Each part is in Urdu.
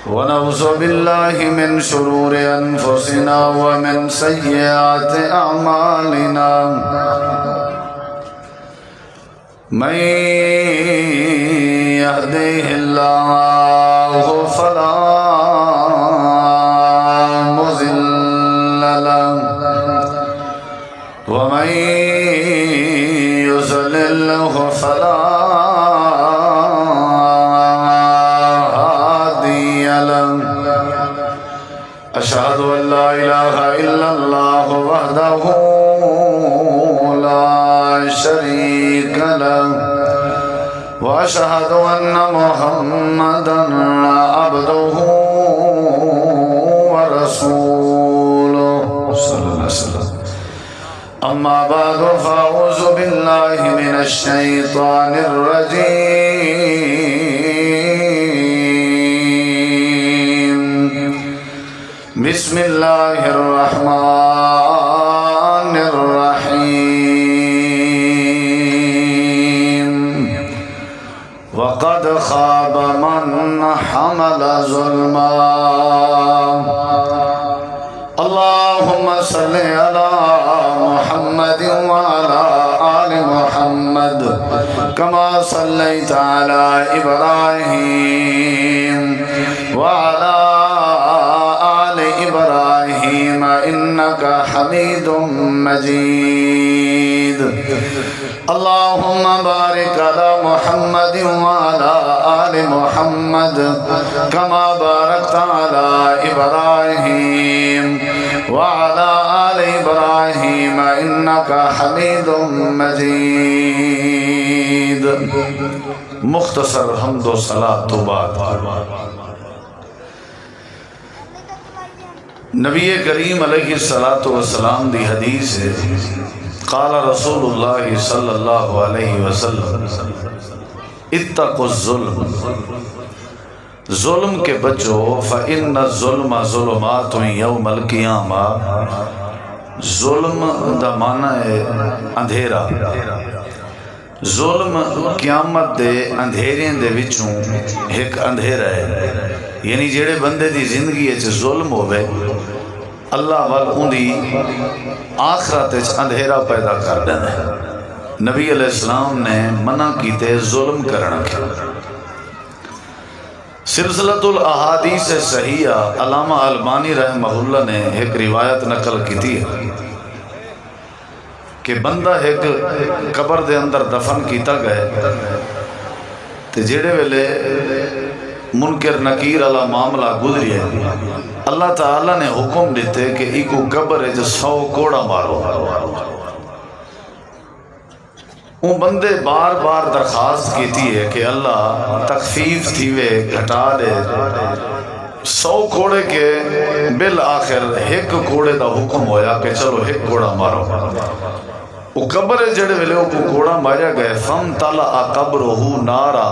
ونعوذ بالله من شرور أنفسنا ومن سيئات أعمالنا من يهده الله فلا مضل له ومن يضلل فلا هادي له أشهد أن لا إله إلا الله وحده لا شريك له وأشهد أن محمدا عبده ورسوله صلى الله عليه وسلم. أما بعد فأعوذ بالله من الشيطان الرجيم. بسم الله الرحمن الرحيم. وقد خاب من حمل ظلما. اللهم صل على محمد وعلى آل محمد كما صليت على إبراهيم وعلى آل إبراهيم إنك حميد مجيد. اللهم بارك على محمد وعلى آل محمد كما باركت على إبراهيم وعلى آل إبراهيم إنك حميد مجيد. مختصر حمد و صلاۃ بعد. نبی کریم علیہ الصلوۃ والسلام دی حدیث ہے، قال رسول اللہ صلی اللہ علیہ وسلم اتقوا الظلم، ظلم کے بچو، فإن الظلم ظلمات یوم القیامہ. ظلم دا معنی ہے اندھیرا. ظلم قیامت دے اندھیریں دے وچوں ایک اندھیرا ہے. یعنی جڑے بندے دی زندگی وچ ظلم ہوئے، اللہ وال اندی آخرت اندھیرا پیدا کر دینا. نبی علیہ السلام نے منع کیتے ظلم کرنا کے. سلسلۃ الاحادیث صحیحہ علامہ البانی رحمہ اللہ نے ایک روایت نقل کی تھی کہ بندہ ایک قبر دے اندر دفن کیتا گئے تے جڑے ویلے منکر نکیر والا معاملہ گزری ہے، اللہ تعالیٰ نے حکم دیتے کہ ایک قبر ہے جو 100 کوڑا مارو. وہ بندے بار بار درخواست کیتی ہے کہ اللہ تخفیف تھیوے گھٹا دے. 100 کوڑے کے بالآخر ایک کوڑے دا حکم ہویا کہ چلو ایک کوڑا مارو. وہ قبر جڑے ویلے وہ کوڑا ماریا گئے، فم تالا قبرہ نارا،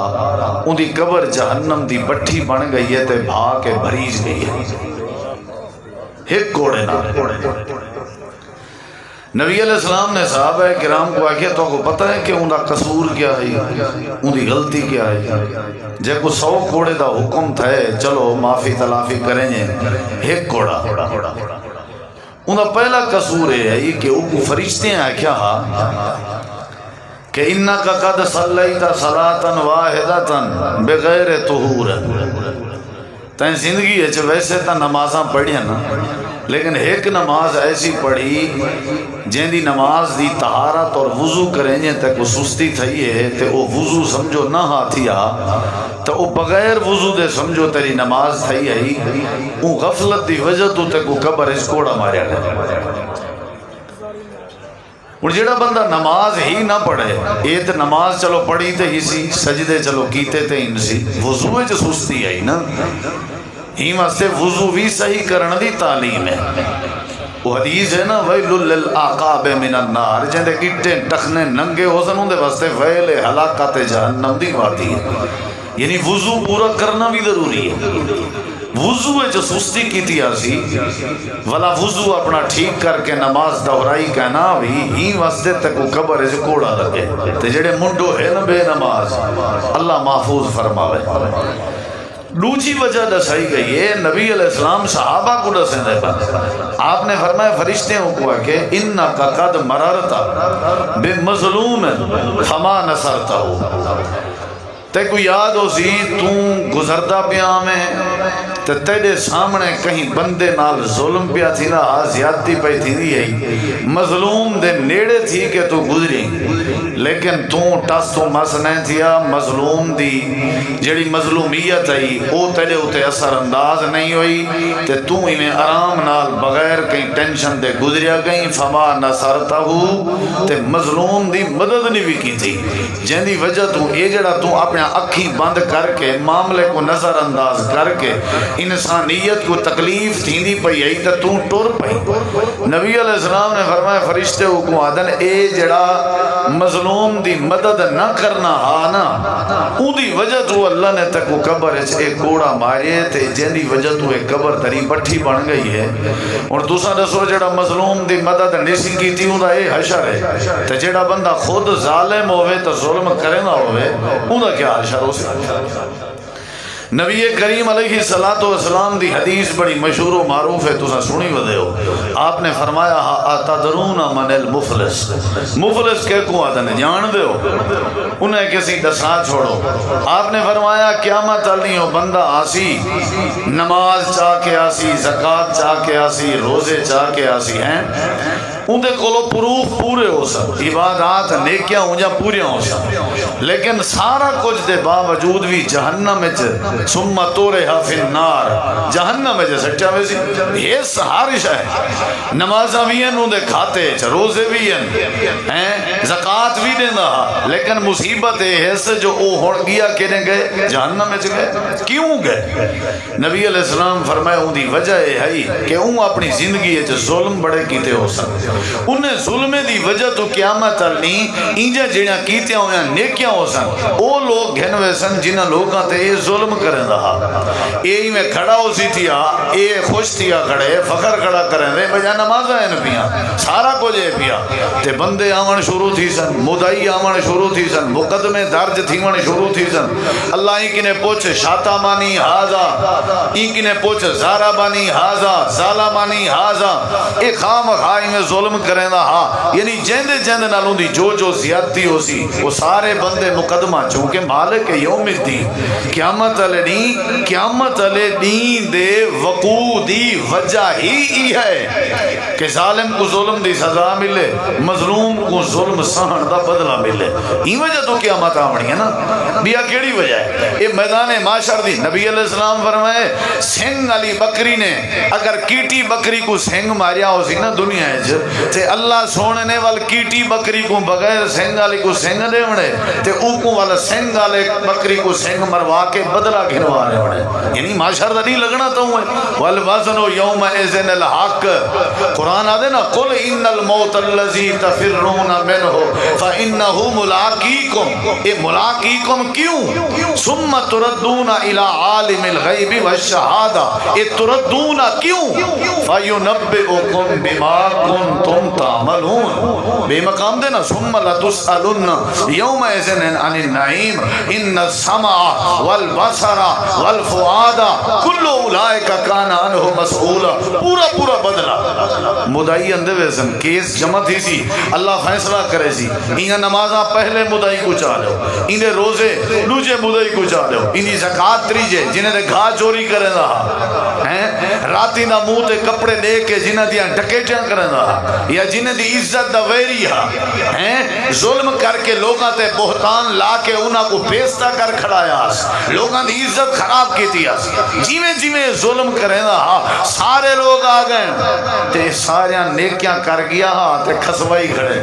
ان دی قبر جہنم دی بٹھی بن گئی ہے تے بھا کے بھریج گئی ہے ایک کوڑے نہ. نبی علیہ السلام نے صحابہ کرام کو آکھیا تو کو پتہ ہے کہ ان دا قصور کیا ہے، ان دی غلطی کیا ہے؟ جے کو 100 کوڑے دا حکم تھا چلو معافی تلافی کریں گے، ایک کوڑا. انہا پہلا قصور ہے کہ وہ فرشتے ہیں کیا کہ انکا قد صلیت صلاة واحدة بغیر طہور. تین زندگی ہے ویسے تا نمازاں پڑھیں نا، لیکن ایک نماز ایسی پڑھی جن دی نماز دی طہارت اور وضو کریں جن تک وہ سستی تھی ہے تے وہ وضو سمجھو نہ ہاتھیا تو وہ بغیر وضو دے سمجھو تیری نماز تھی ہے. وہ غفلت دی وجہ تو تک وہ قبر اس کوڑا ماریا گیا. اور جڑا بندہ نماز ہی نہ پڑھے، یہ تو نماز چلو پڑھی تے ہی سی، سجدے چلو کیتے تے ہی سی، وضو وچ سستی ہے نا. ہی واسطے وضو بھی صحیح کرنے دی تعلیم ہے. وہ حدیث ہے نا ویل للعقاب من النار، جندے گٹے ٹخنے ننگے ہوسن اندے واسطے ویل ہلاکت جہنم دی وادی ہے. یعنی وضو پورا کرنا بھی ضروری ہے. وضو جو سستی کی تھی آسی والا وضو اپنا ٹھیک کر کے نماز دہرائی کہنا بھی ہی واسطے تک قبر ہے جو کوڑا لگے تے جڑے منڈو ہے نا بے نماز اللہ محفوظ فرماوے. دوسری وجہ دسائی گئی ہے، نبی علیہ السلام صحابہ کو دسیں دے پر آپ نے فرمایا فرشتوں کو کہ انکا قد مررتا بمظلوم فما نصرتا ہو، تے کو یاد ہو سی تو گزردہ پیا میں تے تیرے سامنے کہیں بندے نال ظلم پیا تھی نا، زیادتی پہ تھی دی مظلوم دے نیڑے تھی کہ تو گزری، لیکن تو ٹس تو مس نہیں تھیا، مظلوم دی جڑی مظلومیت ہے او تیرے ہوتے اثر انداز نہیں ہوئی، تے تو ہمیں آرام نال بغیر کہیں ٹینشن دے گزریا گئی، فما نصرتا ہو تے مظلوم دی مدد نہیں بھی کی تھی، جن دی وجہ تو اے جڑا تو اپنے اکھی بند کر کے معاملے کو نظر انداز کر کے انسانیت کو تکلیف تھیندی پئی آئی تو ٹر پئی۔ نبی علیہ السلام نے فرمایا فرشتے کو آدن اے جڑا مظلوم دی مدد نہ کرنا ہا نا، او دی وجہ تو اللہ نے تک وہ قبر ایک کوڑا مارے تھے جن دی وجہ تو ایک قبر تری بٹھی بن گئی ہے، اور دوسرا دسو جڑا مظلوم دی مدد نہیں کی تھی اوندا اے حشر ہے، تے جڑا بندہ خود ظالم ہوئے تو ظلم کرے نہ ہوئے اوندا کیا حشر ہو سکتا۔ نبی کریم علیہ السلام دی حدیث بڑی مشہور و معروف ہے، تو سنی ودے ہو، آپ نے فرمایا اتدرون من المفلس، مفلس کے کو آدھنے جان دے ہو، انہیں کسی دسا چھوڑو، آپ نے فرمایا قیامت علی ہو بندہ آسی نماز چاہ کے آسی، زکاة چاہ کے آسی، روزے چاہ کے آسی ہیں، ان دے کولو پروف پورے ہو سک، عبادات نیکیاں ہونجا پورے ہو سک، لیکن سارا کچھ دے باوجود بھی جہنم میں ثم تورہا فی النار، جہنم میں سچا ویسی یہ سہارش ہے، نمازہ بھی ہیں ان دے کھاتے روزے بھی ہیں زکاة بھی دینا، لیکن مصیبت ہے سے جو او ہون گیا کہنے گئے جہنم میں گئے، کیوں گئے؟ نبی علیہ السلام فرمایا ان دی وجہ ہے کہ اون اپنی زندگی ہے ظلم بڑے کیتے ہو سکتے، انہیں ظلم دی وجہ تو قیامت علی انجا جڑیاں کیتیاں ہویاں نیکیاں ہو سن، او لوگ گھنوے سن جنہ لوگاں تے یہ ظلم کریں رہا، اے میں کھڑا ہو سی تھیا، اے خوش تھیا کھڑے فخر کھڑا کریں دے بجا نماز آئے نپیاں سارا کو جے پیا، تے بندے آمن شروع تھی سن، مدعی آمن شروع تھی سن، مقدمے درج تھی من شروع تھی سن، اللہ ہی کنے پوچھ شاتا مانی حاضا، ہی کنے پوچھ زارا بانی حاضا، زالا مانی حاضا، اے خام خائی میں ظلم کریں دا ہاں، یعنی جیندے جیندے نالوں دی جو جو زیادتی ہو سی وہ سارے بندے مقدمہ چونکہ مالک یوم الدین قیامت علی دین دے وقوع دی وجہ ہی ہے کہ ظالم کو ظلم دی سزا ملے، مظلوم کو ظلم سہن دا بدلہ ملے، ہی وجہ تو قیامت آمنی ہے نا، بیا کیڑی وجہ ہے؟ یہ میدان معاشر دی نبی علیہ السلام فرمائے سنگ علی بکری نے اگر کیٹی بکری کو سنگ ماریا ہو سی نا دنیا ہے تے اللہ سونے وال کیٹی بکری کو بغیر سنگ علی کو سنگ دے وڑے تے اوکوں والا سنگ علی بکری کو سنگ مروا کے بدلہ گھنوا رہے وڑے، یعنی معاشر دا نہیں لگنا تو ہے والوزن یوم اذن الحق، قرآن آدھے نا قل ان الموت الذی تفرون منہ فانہ ملاقیکم، اے ملاقیکم کیوں؟ ثم تردون الی عالم الغیب والشہادہ، اے تردون کیوں؟ فینبئکم بما کنتم تعملون، بے مقام دے نا ثم لتسألن یومئذ عن النعیم ان السمع والبصر والفؤاد کل اولئک کان عنہ مسئولا، پورا بدلا مدعی اندے ویسن کیس جمع تھی سی، اللہ فیصلہ کرے سی، انہیں نمازہ پہلے مدعی کو چاہ لو، انہیں روزے دوجے مدعی کو چاہ لو، انہیں زکاة تریجے جنہیں دے گھا چوری کریں رہا، راتی نہ منہ تے کپڑے دے کے جنہیں دیا ڈکیٹیاں کریں رہا، یا جنہیں دی عزت دا ویری ہے، ظلم کر کے لوگاں تے بہتان لا کے انہاں کو پیستا کر کھڑایا، لوگاں دی عزت خراب کی تھی، جیویں ظلم کریں رہا سارے لوگ آ گئے تے ساریاں نیکیاں کر گیا تے کھسوائی کھڑے،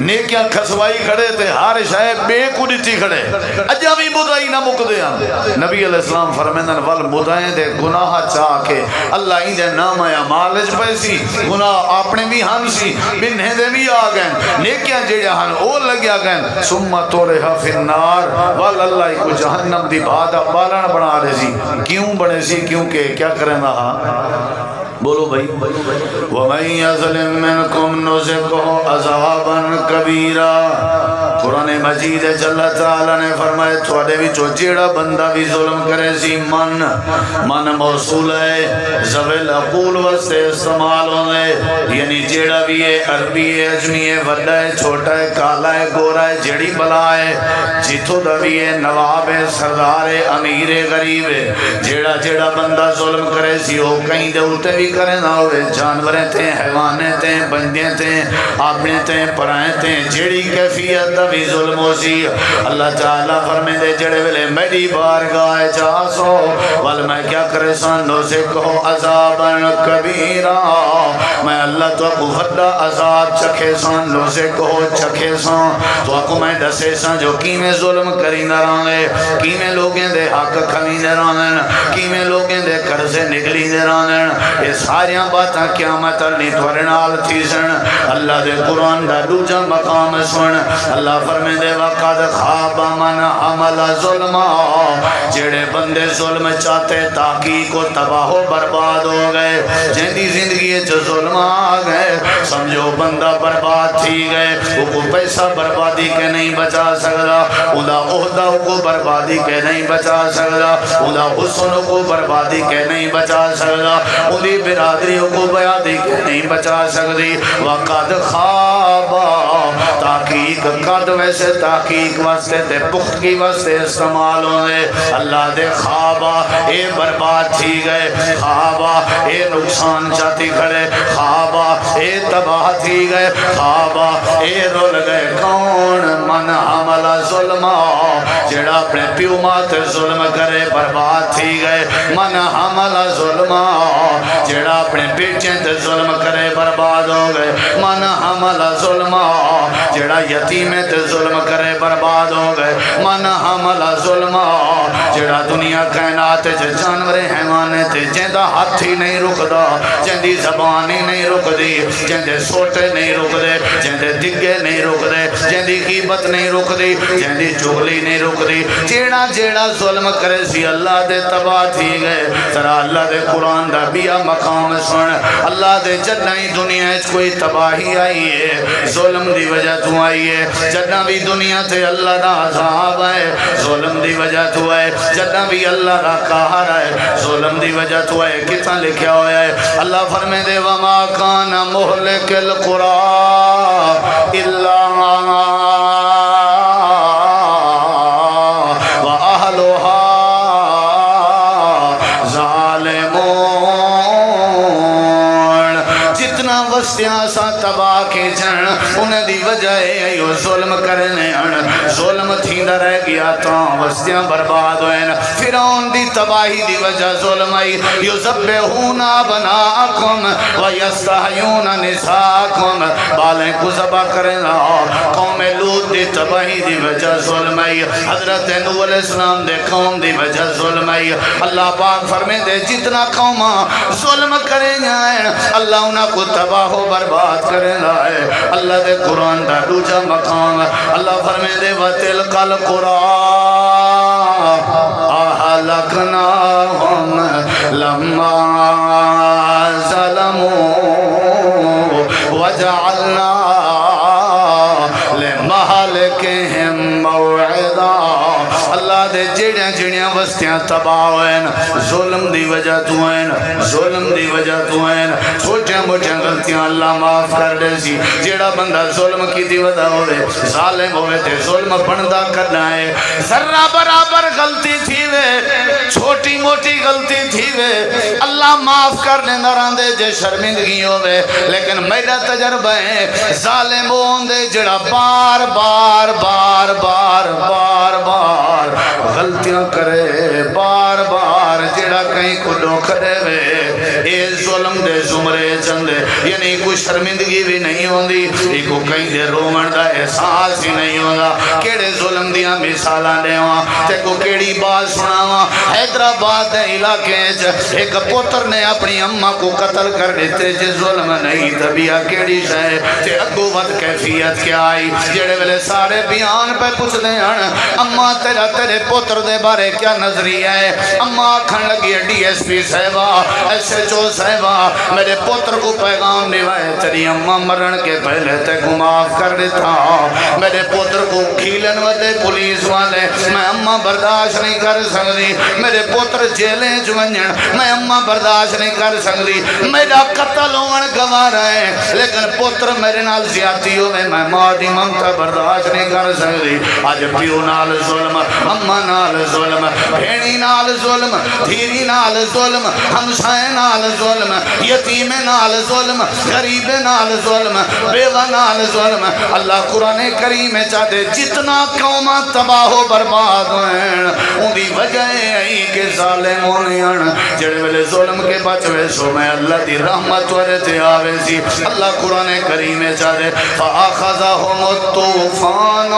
نیکیاں کھسوائی کھڑے تے ہر شاہ بے کو دیتی کھڑے، اجا بھی مدعی نہ مک دیا، نبی علیہ السلام فرمیندن والمدعین دے گناہ چاہ کے اللہ ہی دے نام یا مالج پیسی، گناہ اپنے بھی ہن سی بنہیں دے بھی آ گئے، نیکیاں جیڑے ہن او لگیا گئے، ثم تورہا فی النار واللہ کو جہنم دی بھادا بالان بنا رہے سی، کیوں بنے سی؟ کیونکہ کیا کریں رہا؟ بولو بھائی وَمَن يَظْلِم مِّنكُمْ نُذِقْهُ عَذَابًا كَبِيرًا، قرآن مجید اللہ تعالیٰ نے فرمایا تھوڑے وچوں جیڑا بندہ بھی ظلم کرے سی من موصول ہے زویل عقول واسطے استعمال ہونے یعنی جیڑا بھی ہے عربی ہے اجمی ہے وڈا ہے چھوٹا ہے کالا ہے گورا ہے جیڑی بلا ہے جتوں دا بھی ہے نواب ہے سردار ہے امیر ہے غریب ہے جیڑا بندہ ظلم کرے سی ہو کہیں دے اٹھے بھی کرے نہ ہوئے جانوریں تھے حیوانے تھے بندے تھے اپنے تھے پرائیں تھے جیڑی کیفیت دا بھی ظلم ہو سی اللہ تعالیٰ فرمے دے جڑے ویلے میری بارگاہ جا سو وال میں کیا کرے سانو سے کہو عذاباً کبیرہ میں اللہ تو کو وڈا عذاب چکھے سانو سے کہو چکھے سان تو کو میں دسے سان جو کیمیں ظلم کری نہ رہنے کیمیں لوگیں دے حق کمی نہ رہنے کیمیں لوگیں دے قرضے نکلی نہ رہنے یہ ساریاں باتاں قیامت نہیں تورنال تھی سن اللہ دے قرآن دا دوجا مقام سن اللہ فرمے دے وقت خواب من عمل ظلمہ جڑے بندے ظلم چاہتے تحقیق و تباہ و برباد ہو گئے جہندی زندگی جو ظلم آ گئے سمجھو بندہ برباد تھی گئے وہ کو پیسہ بربادی کے نہیں بچا سکتا ادا عہدہ کو بربادی کے نہیں بچا سکتا ادا حسن کو بربادی کے نہیں بچا سکتا ادھی برادری کو بیادی کے نہیں بچا سکتی وقت خوابا تحقیق قد ویسے تحقیق واسطے تے پختگی واسطے استعمال ہوئے اللہ دے خوابا اے برباد تھی گئے خوابا اے نقصان چاہتی کھڑے خوابا اے تباہ تھی گئے خوابا اے رول گئے کون من عمل ظلمہ جڑا اپنے پیو مات ظلم کرے برباد تھی گئے من عمل ظلمہ جڑا اپنے بیٹیں تے ظلم کرے برباد ہو گئے من عمل ظلمہ جڑا یتیمیں تے ظلم کرے برباد ہو گئے من عمل ظلمہ جڑا دنیا کائنات جانور حیوانے تے جیندہ ہاتھ ہی نہیں رکدا جیندی زبان ہی نہیں رکدی جیندے سوٹے نہیں رکدے جیندے دگے نہیں رکدے جیندی غیبت نہیں رکدی جیندی چغلی نہیں رکدی جیڑا ظلم کرے سی اللہ دے تباہ تھی گئے ترا اللہ دے قرآن دا بیا مقام سن اللہ دے جدہ ہی دنیا اچ کوئی تباہی آئی ہے ظلم دی وجہ تو آئی ہے جدہ بھی دنیا تے اللہ دا عذاب ہے ظلم دی وجہ تو ہے جدہ بھی اللہ دا قہر ہے ظلم دی وجہ تو ہے کتنا لکھیا ہویا ہے اللہ فرمے دے وما کان مہلک القرآن الا وأهلها ظالمون جتنا وسیاں سا تباہ کے جن انہیں دی وجہ ہے یہ ظلم کرنے ظلم تھیندہ رہ گیا تو وسیاں برباد ہوئے فرعون دی تباہی دی وجہ ظلم آئی یذبحون ابناءکم ویستحیون نساءکم بالیں کو ذبح کرنا قوم لوط دی تباہی دی وجہ ظلم آئی حضرت نوح علیہ السلام دے قوم دی وجہ ظلم آئی اللہ پاک فرمے دے جتنا قوم ظلم کریں گے اللہ انہاں کو تباہ و برباد کرنا ہے اللہ دے قرآن دا دوجا مقام اللہ فرمے دے وَتِلْقَ الْقُرَىٰ أَهْلَكْنَاهُمْ لَمَّا ظَلَمُوا وَجَعَلْنَا لِمَهْلِكِهِمْ مَوْعِدًا اللہ دے جڑیاں وستیاں تباہ ہوئیں ظلم دی وجہ تو ہیں ظلم دی وجہ تو ہیں چھوٹیاں موٹیاں غلطیاں اللہ معاف کر دے سی جیڑا بندہ ظلم کی دی وجہ ہوئے ظالم ہوئے تے ظلم بندہ کرنا ہے ذرہ برابر غلطی تھی وے چھوٹی موٹی غلطی تھی وے اللہ معاف کر دے نراندے جے شرمندگی ہوئے لیکن میرا تجربہ ہے ظالم ہوندے جڑا بار بار بار بار بار بار غلطیاں کرے بار بار جڑا کہیں کو ڈوکھڑے وے اے ظلم دے زمرے چندے یعنی کوئی شرمندگی بھی نہیں ہوندی ای کو کہیں دے رومن دا احساس ہی نہیں ہوندا کیڑے ظلم دیاں مثالاں دیواں تے کو کیڑی بات سناواں حیدرآباد دے علاقے وچ ایک پتر نے اپنی اماں کو قتل کر دیتے جے ظلم نہیں تبیا کیڑی شے تے اگو ود کیفیت کیا آئی جڑے ویلے سارے بیان پہ پوچھ دے ہن اماں تیرے پتر دے بارے کیا نظریہ ہے اماں کھن لگی ہے ڈی ایس پی صاحبہ ایس ایچ او صاحبہ میرے پتر کو پیغام دیوائے تیری اماں مرن کے پہلے تے کو معاف کر دیتا میرے پتر کو کھیلن ودے پولیس والے میں اماں برداشت نہیں کر سکتی میرے پتر جیلیں جوانجن میں اماں برداشت نہیں کر سکتی میرا قتل ہون گوارا ہے لیکن پتر میرے نال زیادتی ہوئے میں ماں دی ممتا برداشت نہیں کر سکتی آج پیو نال ظلم اماں نال ظلم بھینی نال ظلم دھیری نال ظلم ہمسائے نال ظلم یتیم نال ظلم غریب نال ظلم بیوہ نال ظلم اللہ قرآن کریم چاہتے جتنا قوم تباہ و برباد ہوئے ان دی وجہ ہے کہ ظالم ہونے جڑے والے ظلم کے بچوے سو میں اللہ دی رحمت ورتے آوے سی اللہ قرآن کریم چاہتے فَآخَذَهُمُ الطُّوفَانُ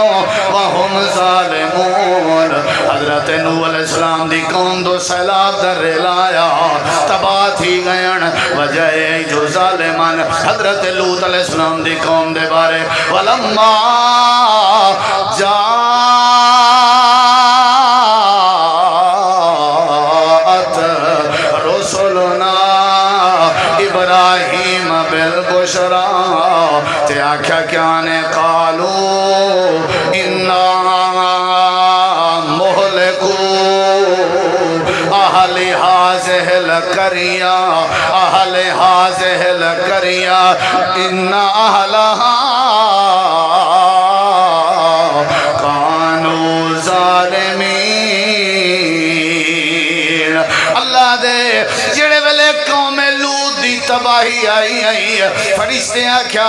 وَهُمْ ظَالِمُونَ حضرت نوح علیہ السلام دی قوم دو سیلاب در لایا تباہ تھی گئن وجہ ہے جو ظالمان حضرت لوط علیہ السلام دی قوم دے بارے وَلَمَّا جَاءَتْ رُسُلُنَا ابراہیم بالبشرا تے آکھا کیا نے قالو اِنَّا مُحْلِقُو اہل ہازہ القریہ اہل ہازہ القریہ ان اہلہا کانوا ظالمین اللہ دے جڑے ویلے قوم لوط دی تباہی آئی فرشتے کیا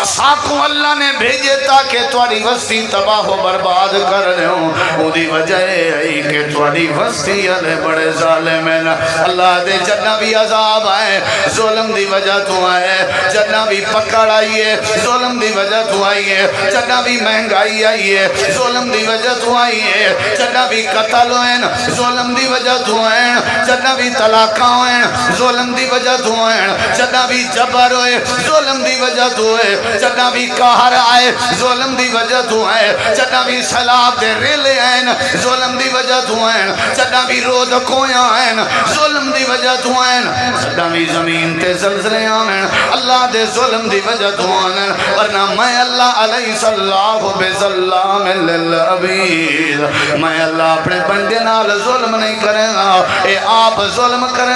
ساکوں اللہ نے بھیجے تاکہ تواڈی وستی تباہ و برباد کر لوں اودی وجہ ہے کہ تواڈی وستی والے بڑے ظالم ہیں اللہ دے جنہ بھی عذاب آئے ظلم دی وجہ تو آئے جنہ بھی پکڑ آئی ہے ظلم دی وجہ تو آئی ہے جنہ بھی مہنگائی آئی ہے ظلم دی وجہ تو آئی ہے جنہ بھی قتل ہوئے ظلم دی وجہ تو آئے جنہ بھی طلاقاں ہوئے ظلم دی وجہ تو آئے جنہ بھی جبر ہوئے ظلم دی وجہ تو ہوئے جنہ بھی قہر آئے ظلم دی وجہ تو آئے جنہ بھی سیلاب دے ریلے آئے ظلم دی وجہ تو آئے جنہ بھی رود کویاں آئے ظلم دی وجہ تو آئے جنہ بھی زمین تے زلزلے آئے اللہ دے ظلم دی وجہ تو آئے ورنہ میں اللہ علیہ صلاح بظلام للعبید میں اللہ اپنے بندے نال ظلم نہیں کریں گا اے آپ ظلم کریں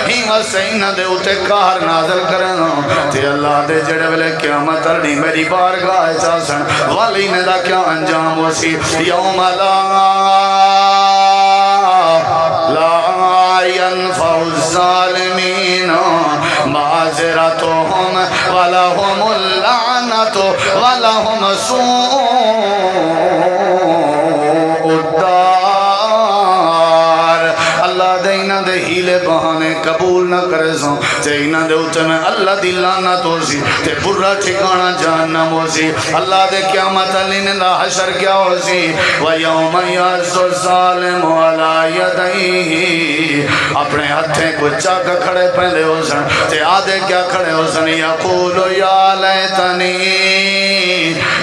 ہی وسینہ دے اتے قہر نازل کریں گا تے اللہ دے جڑے ویلے قیامت اڑنی میری بارگاہ چاسن والی نے دا کیا انجام وسی یوم لا ينفع الظالمین معذرتهم ولهم اللعنة ولهم سوء الدار اللہ دینا دے ہیلے بہانے قبول نہ کرے سو چینا دے اچھے میں اللہ دی لعنت ہو سی تے برا ٹھکانا جہنم ہو سی اللہ دے قیامت علیہ دا حشر کیا ہو سی وَيَوْمَ يَعْزُ الظَّالِمُ عَلَى يَدَيْهِ اپنے ہتھیں کو چاک کھڑے پہلے ہو سن تے آدھے کیا کھڑے ہو سن یقول یا لیتنی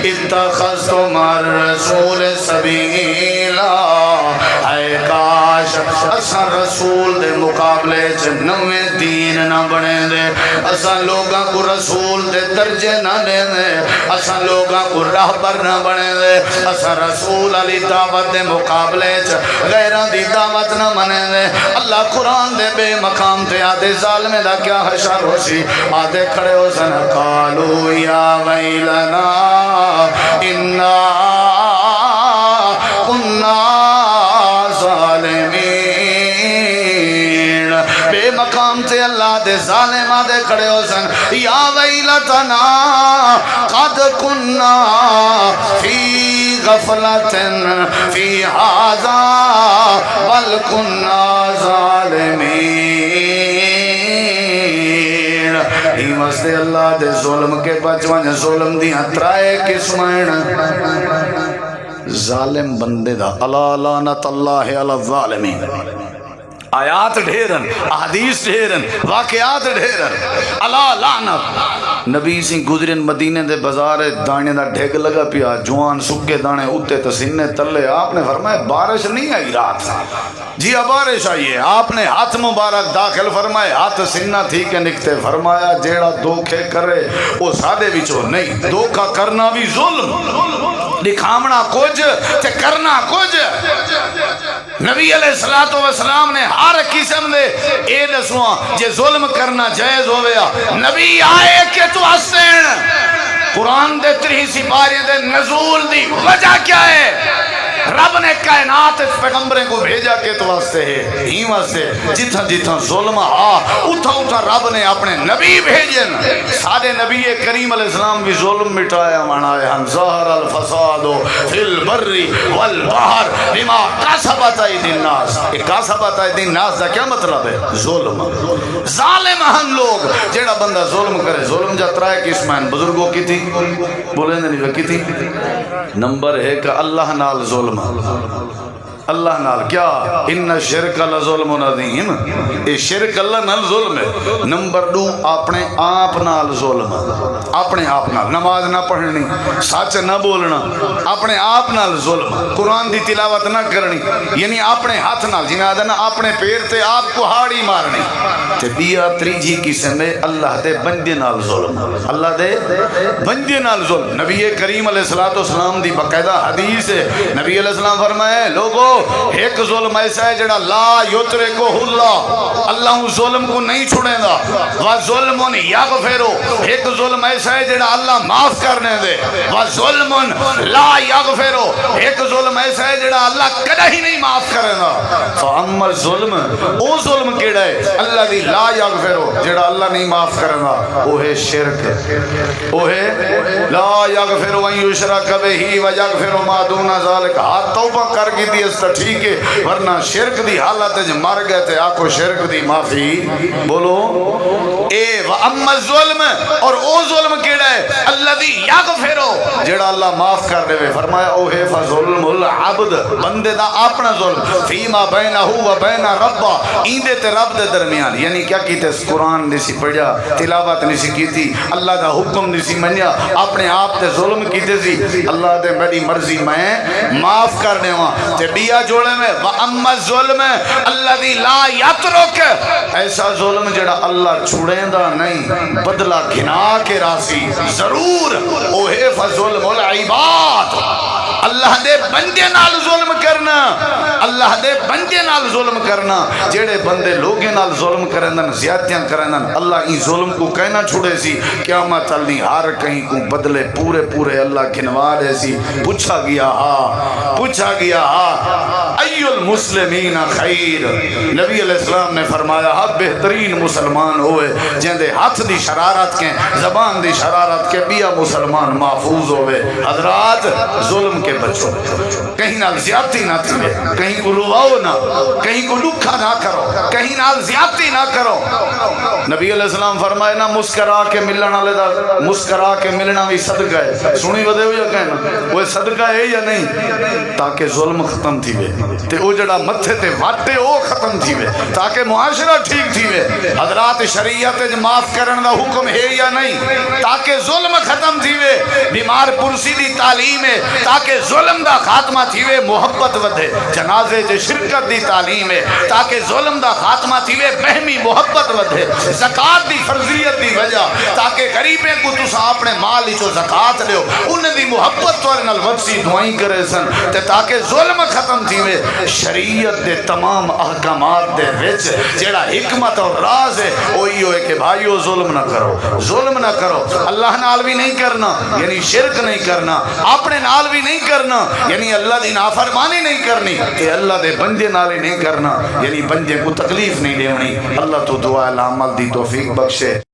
اتخذت مع الرسول سبیلا اے کاش اساں رسول دے مقابلے چ نویں دین نہ بنے دے اساں لوگاں کو رسول دے درجے نہ دے دے اساں لوگاں کو راہبر نہ بنے دے اساں رسول علی دعوت دے مقابلے چ غیراں دی دعوت نہ منے دے اللہ قرآن دے بے مقام تے آدھے ظالم دا کیا حشر ہو سی آدھے کھڑے ہو سن قالو یا ویلنا انا کنا ظالمین بے مقام سے اللہ دے ظالم آدھے کھڑے ہو سن یا ویلتنا قد کنا فی غفلت فی حاضا بل کنا ظالمین ہی مستے اللہ دے ظلم کے بچوان ظلم دیاں ترائے قسمین ظالم بندے دا الا لعنت اللہ علی الظالمین آیات ڈھیرن احادیث ڈھیرن واقعات ڈھیرن الا لعنت نبی سی گزرین مدینے دے بازار دانے دا ڈھگ لگا پیا جوان سکے دانے اتے تسینے تلے آپ نے فرمایا بارش نہیں آئی رات جی اب بارش آئی ہے، آپ نے ہاتھ مبارک داخل فرمائے، ہاتھ سینہ تھی کہ نکتے فرمایا جیڑا دھوکھے کرے وہ سادے وچوں نہیں، دھوکا کرنا بھی ظلم، دکھاونا کچھ تے کرنا کچھ۔ نبی علیہ السلام نے ہر قسم دے اے دسواں جے ظلم کرنا جائز ہویا، نبی آئے کہ تو حسین قرآن دے 30 سپاریاں دے نزول دی وجہ کیا ہے؟ رب نے کائنات اس پیغمبریں کو بھیجا کے تو واسطے ہے، ہی واسطے جتھا جتھا ظلم اتھا اتھا رب نے اپنے نبی بھیجن۔ سارے نبی کریم علیہ السلام بھی ظلم مٹایا منایا، ہم ظہر الفساد فی البر والبحر بما کسبت ایدی الناس۔ یہ کسبت ایدی الناس دا کیا مطلب ہے؟ ظلم، ظالم ہن لوگ، جیڑا بندہ ظلم کرے، ظلم جترا ہے کس مین بزرگوں کی تھی، بولے نہیں کی تھی، نمبر 1 اللہ نال ظلم، اللہ نال کیا، ان شرک لظلم عظیم، یہ شرک اللہ نال ظلم ہے۔ نمبر 2 اپنے آپ نال ظلم، اپنے آپ نال نماز نہ پڑھنی، سچ نہ بولنا، اپنے آپ نال ظلم، قرآن دی تلاوت نہ کرنی، یعنی اپنے ہاتھ نال جنہیں آدھنا اپنے پیر تے آپ کو ہاڑی مارنی۔ تے بیا تریجی قسم ہے اللہ دے بندے نال ظلم، اللہ دے بندے نال ظلم۔ نبی کریم علیہ السلام دی باقاعدہ حدیث ہے، نبی علیہ السلام فرمائے لوگو ایک ظلم ایسا ہے جڑا لا یترکہ اللہ، اللہ ظلم کو نہیں چھوڑے گا، وَظُلْمٌ یغفرُ، ایک ظلم ایسا ہے جڑا اللہ معاف کرنے دے، وَظُلْمٌ لا یغفرُ، ایک ظلم ایسا ہے جڑا اللہ کدہ ہی نہیں معاف کرے گا۔ فَأَمَّا الظُّلْمُ، او ظلم کیڑا ہے اللہ دی لا یغفرُ، جڑا اللہ نہیں معاف کرے گا، وہ ہے شرک، وہ ہے لا یغفرُ ان یشرک بہ ویغفر ما دون ذلک۔ ہاتھ توبہ کر کی دی اس ٹھیک ہے، ورنہ شرک دی حالت جب مر گئے تھے آکو شرک دی معافی بولو۔ اے وَأَمَّا الظُّلْمُ، اور او ظلم کیڑا ہے الذی یغفر، جڑا اللہ معاف کر دے، فرمایا او ہے فظلم العبد، بندے دا اپنا ظلم، فیما بینہ و بین رب، ایندے تے رب دے درمیان، یعنی کیا کیتے قرآن نہیں سی پڑھیا، تلاوت نہیں سی کیتی، اللہ دا حکم نہیں سی منیا، اپنے آپ تے ظلم کیتے سی، اللہ دے میری مرضی میں معاف کر دے وہاں تے بیا جوڑے میں وَأَمَّا الظُّلْمُ الَّذِي لَا يَتْرُكُ، ایسا ظلم جڑا اللہ چھوڑیں دا نہیں، بدلہ گھنا کے راسی ضرور، او ہے فظلم العباد، اللہ دے بندے نال ظلم کرنا، اللہ دے بندے نال ظلم کرنا، جڑے بندے لوگے نال ظلم کرندن زیادتیاں کرندن، اللہ ای ظلم کو کہنا چھوڑے سی، قیامت علی ہر کہیں کو بدلے پورے پورے اللہ گھنوا دے سی۔ پوچھا گیا ای المسلمین خیر، نبی علیہ السلام نے فرمایا ہاں بہترین مسلمان ہوئے جندے ہاتھ دی شرارت کے زبان دی شرارت کے بیا مسلمان محفوظ ہوئے۔ حضرات ظلم کے بچوں، کہیں نال زیادتی نہ تھے، کہیں کو رواؤ نہ، کہیں کو لکھا نہ کرو، کہیں نال زیادتی نہ کرو۔ نبی علیہ السلام فرمائے نا مسکرا کے ملنا لے دا، مسکرا کے ملنا بھی صدقہ ہے، سنی ودے ہو یا کہنا وہ صدقہ ہے یا نہیں، تاکہ ظلم ختم تھی وے تے او جڑا متھے تے واٹے او ختم تھی وے، تاکہ معاشرہ ٹھیک تھی وے۔ حضرات شریعت معاف کرن دا حکم ہے یا نہیں، تاکہ ظلم ختم تھی وے۔ بیمار پرسی دی تعلیم ہے تاکہ ظلم دا خاتمہ تھی وے، محبت ودے۔ جنازے جے شرکت دی تعلیم ہے تاکہ ظلم دا خاتمہ تھی وے، بہمی محبت ودے۔ زکاة دی فرضیت دی وجہ تاکہ غریبیں کو تسا اپنے مال ہی چو زکاة لیو، ان دی محبت والے نال وقسی دعائیں کرے سن تے تاکہ ظلم ختم تھی وے۔ شریعت دے تمام احکامات دے وچ جیڑا حکمت اور راز ہے وہی ہوئے کہ بھائیو ظلم نہ کرو، ظلم نہ کرو، اللہ نال بھی نہیں کرنا یعنی شرک نہیں کرنا، اپنے نال بھی نہیں کرنا یعنی اللہ دی نافرمانی نہیں کرنی، کہ اللہ دے بندے نال ہی نہیں کرنا یعنی بندے کو تکلیف نہیں دیونی۔ اللہ تو دعا العمل دی توفیق بخشے۔